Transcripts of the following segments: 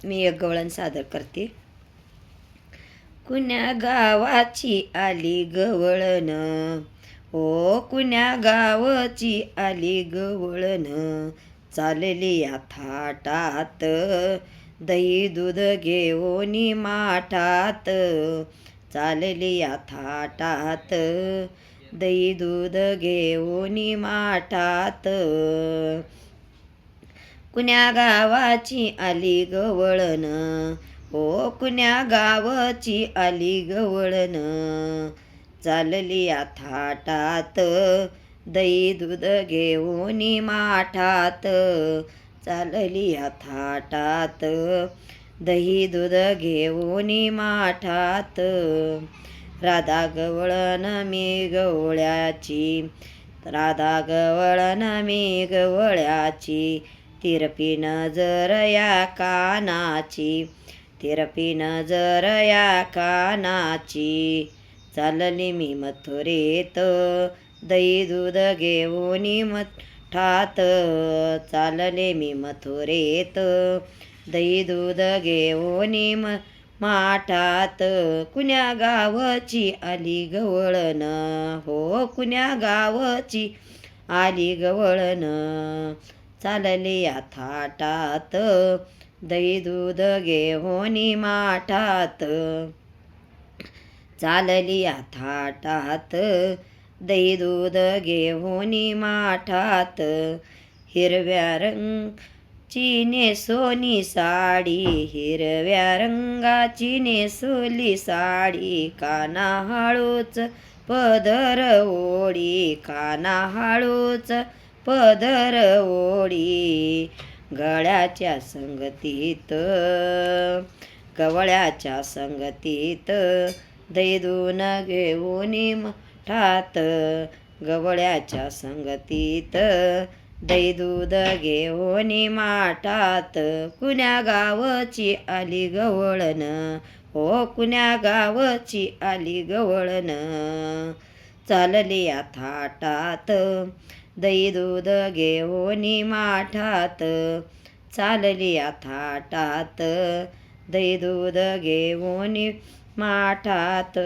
मी एक गवळण सादर करते. कुण्या गावाची आली गवळण, हो कुण्या गावाची आली गवळण, चालली या थाटात दही दूध घेऊनी माठात, चालली या थाटात दही दूध घेऊनी माठात. कुण्या गावाची आली गवळण, हो कुण्या गावाची आली गवळण, चालली या थाटात दही दूध घेऊनी माठात, चालली या थाटात दही दूध घेऊनी माठात. राधा गवळण मी गवळ्याची, राधा गवळण मी गवळ्याची, तिरपी नजर या कानाची, तिरपी नजर या कानाची, चालली मी मथुरेत दही दूध घेऊनी मठात, चालले मी मथुरेत दही दूध घेऊनी माठात. कुण्या गावाची आली गवळण, हो कुण्या गावाची आली गवळण, चालली या थाटात दही दूध घेऊनी माठात, चालली या थाटात दही दूध घेऊनी माठात. हिरव्या रंगाची नेसोनी साडी, हिरव्या रंगाची नेसोली साडी, काना हळूच पदर ओढी, काना हळूच पदर ओढी, गळ्याच्या संगतीत गवळ्याच्या संगतीत दही दूध घेऊनी मठात, गवळ्याच्या संगतीत दही दूध घेऊनी माठात. कुण्या गावाची आली गवळण, हो कुण्या गावाची आली गवळण, चालली या थाटात दही दूध घेऊनी माठात, चालली या थाटात दही दूध घेऊनी माठात.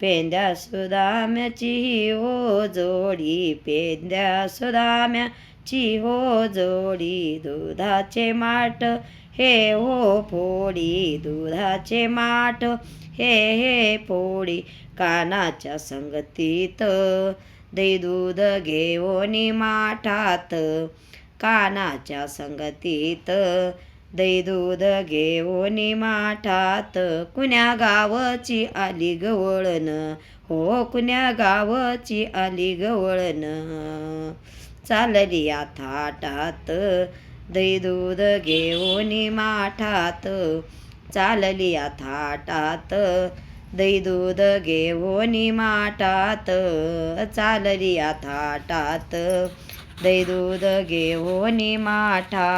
पेंद्या सुदाम्याची हो जोडी, पेंद्या सुदाम्याची हो जोडी, दुधाचे माठ हे हो फोडी, दुधाचे माठ हे फोडी, कानाच्या संगतीत दही दूध घेऊनी माठात, कानाच्या संगतीत दही दूध घेऊनी माठात. कुण्या गावाची आली गवळण, हो कुण्या गावाची आली गवळण, चालली या थाटात दही दूध घेऊनी माठात, चालली या थाटात दही दूध घेऊनी माठात, चालली या थाटात दही दूध घेऊनी माठात.